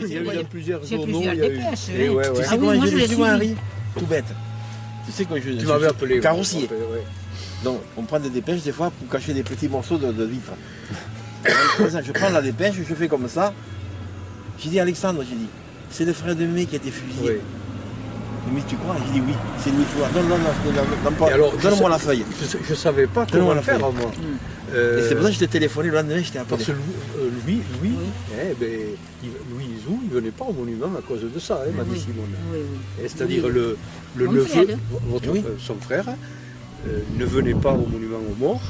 Il y a eu plusieurs J'ai journaux. plusieurs dépêches. Et ouais, ouais. Tu sais Ah oui, comment moi, je je l'ai l'ai suivi, suivi. Henri? Tout bête. Tu sais quand Tu m'avais appelé. Carrossier. Ouais. Donc, on prend des dépêches des fois pour cacher des petits morceaux de vitre. Je prends la dépêche, je fais comme ça. J'ai dit Alexandre, j'ai dit, c'est le frère de Mai qui a été fusillé. Oui. Mais tu crois? J'ai dit oui, c'est Louis Flourach. Non, Et alors, donne-moi la feuille. Je ne savais pas Donne-moi comment la faire, feuille. moi. Et c'est pour ça que je t'ai téléphoné le lendemain, je t'ai appelé. Parce que Louis, Louis Izou, il ne venait pas au monument à cause de ça, m'a dit Simone. Oui. C'est-à-dire Oui. le Mon neveu, frère. son frère, ne venait pas au monument aux morts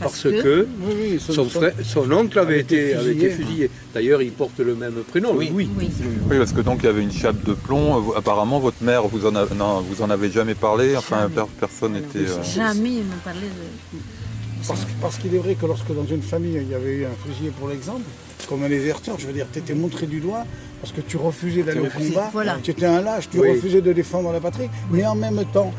parce Parce que Oui, son oncle avait été fusillé. fusillé. D'ailleurs, il porte le même prénom, Oui. Louis. Oui. Oui, parce que donc il y avait une chape de plomb. Apparemment, votre mère, vous en avez jamais parlé. Enfin, Jamais. personne n'était. Jamais il me parlait de... Parce qu'il est vrai que lorsque dans une famille il y avait eu un fusillé pour l'exemple, comme un déserteur, je veux dire, tu étais montré du doigt parce que tu refusais d'aller au combat, Voilà. tu étais un lâche, tu Oui. refusais de défendre la patrie, mais en même temps,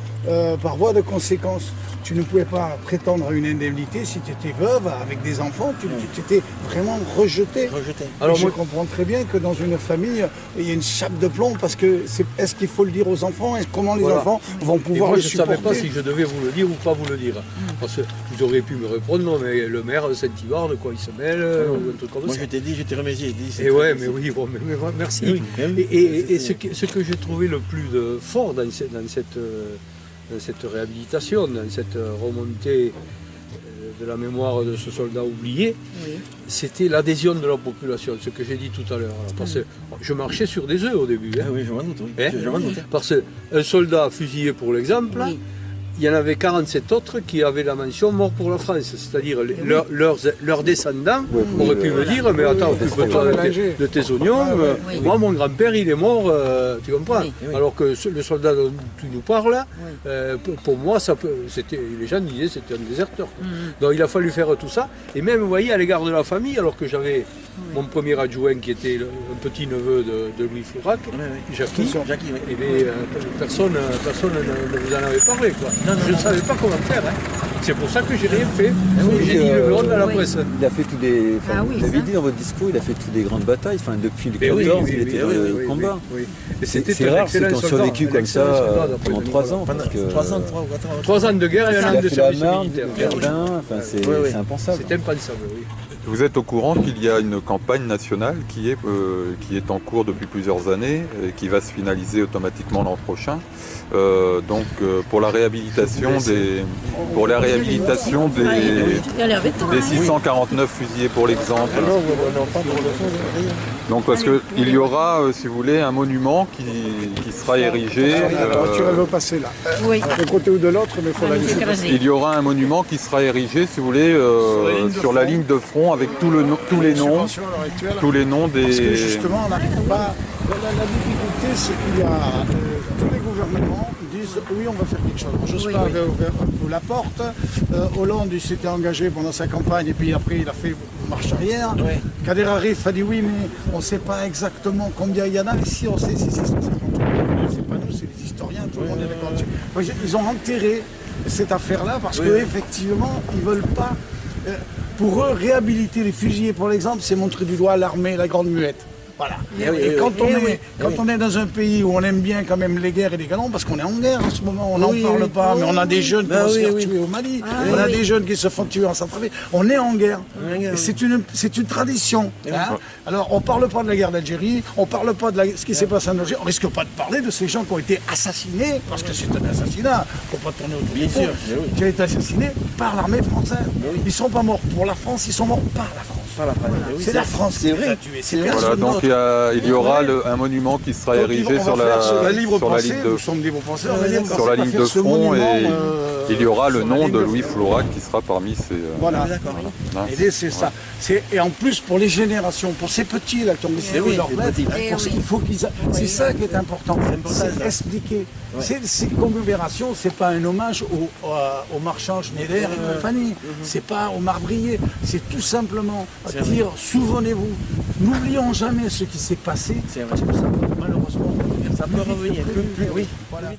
par voie de conséquence, tu ne pouvais pas prétendre à une indemnité si tu étais veuve avec des enfants, tu étais vraiment rejeté. Rejeté. Alors Je moi, comprends très bien que dans une famille, il y a une chape de plomb parce que est-ce qu'il faut le dire aux enfants et comment les Voilà. enfants vont et pouvoir moi, le je ne supporter. savais pas si je devais vous le dire ou pas vous le dire. Parce que vous auriez pu me répondre, non, mais le maire de Saint-Yvard, de quoi il se mêle, ou un truc comme Moi ça. je t'ai dit, je t'ai remercié. J'ai dit, c'est Et ouais, très- mais oui, bon, mais merci. Oui, oui. Et ce que j'ai trouvé le plus fort dans cette réhabilitation, dans cette remontée de la mémoire de ce soldat oublié, Oui. c'était l'adhésion de la population, ce que j'ai dit tout à l'heure. Parce que je marchais sur des œufs au début. Ah oui, je m'en doute, oui. Hein Je m'en doute. Parce qu'un soldat fusillé pour l'exemple, Oui. il y en avait 47 autres qui avaient la mention mort pour la France. C'est-à-dire leurs descendants auraient pu me dire, mais attends, occupe-toi de tes oignons. Oui. Moi, mon grand-père, il est mort, tu comprends? Oui. Oui. Alors que le soldat dont tu nous parles, Oui. pour moi, les gens disaient que c'était un déserteur. Donc il a fallu faire tout ça. Et même, vous voyez, à l'égard de la famille, alors que j'avais mon premier adjoint qui était un petit-neveu de Louis Flourach, Jackie, Jackie, oui. eh bien, personne ne vous en avait parlé, quoi. Je ne savais pas comment faire. C'est pour ça que j'ai rien fait. J'ai dit le blonde à la oui. presse. Il a fait tous des. Enfin, Ah oui, vous l'avez ça. dit dans votre discours, il a fait toutes des grandes batailles. Enfin, depuis le Mais 14, oui, il était dans le combat. oui. Et C'est c'était un rare ceux qui excellent ont soldat, survécu un comme excellent soldat, ça d'après pendant le 3 Nicolas. ans. Parce que 3 ans, 3 ou 4 ans. 3 ans de guerre et un il an a de fait la service Marne, militaire. Verdun, enfin, c'est Oui, oui. c'est impensable. C'est impensable, oui. Vous êtes au courant qu'il y a une campagne nationale qui est en cours depuis plusieurs années et qui va se finaliser automatiquement l'an prochain. Pour la réhabilitation des Il y avait tout, des hein. 649 fusillés pour l'exemple. Non, non, pas pour le fond. Donc parce qu'il y aura, si vous voulez, un monument qui sera érigé. La voiture elle veut passer là. Oui. D'un côté ou de l'autre, mais il faut la Avec laisser les passer. crasés. Il y aura un monument qui sera érigé, si vous voulez, sur la ligne de front avec tous les noms, Subvention à l'heure actuelle. tous les noms Parce que des. justement, on n'arrive pas. La difficulté, c'est qu'il y a tous les gouvernements disent oui, on va faire quelque chose. Jospin avait ouvert la porte. Hollande, il s'était engagé pendant sa campagne et puis après, il a fait marche arrière. Ouais. Kader Arif a dit oui, mais on ne sait pas exactement combien il y en a. Ici, on sait, c'est 650. C'est pas nous, c'est les historiens, tout le monde est d'accord dessus. Donc, ils ont enterré cette affaire-là parce qu'effectivement, ils ne veulent pas. Pour eux, réhabiliter les fusillés, pour l'exemple, c'est montrer du doigt l'armée, la grande muette. Voilà. Et quand on est dans un pays où on aime bien quand même les guerres et les canons, parce qu'on est en guerre en ce moment, on n'en parle pas, mais on a des jeunes qui vont se faire tuer au Mali, on a des jeunes qui se font tuer en Centrafrique, on est en guerre. Et c'est une tradition. Hein. Alors on ne parle pas de la guerre d'Algérie, on ne parle pas de ce qui s'est passé en Algérie, on ne risque pas de parler de ces gens qui ont été assassinés, parce que c'est un assassinat, il ne faut pas tourner autour du pot, qui a été assassiné par l'armée française. Ils ne sont pas morts pour la France, ils sont morts par la France. C'est la France qui les a tués. C'est Voilà, personne donc d'autre. il y aura un monument qui sera érigé sur la ligne de front et il y aura le nom de Louis Flourach qui sera parmi ces. Voilà. Hein. Et c'est ça. Et en plus pour les générations, pour ces petits là qui ont décidé de leur mettre, il faut qu'ils. C'est ça qui est important. C'est expliquer. Ces commémorations, c'est pas un hommage aux marchands Schneider et compagnie. C'est pas aux marbriers. C'est tout simplement dire souvenez-vous. N'oublions jamais ce qui s'est passé. Parce que ça peut malheureusement Ça peut revenir. Oui. Voilà.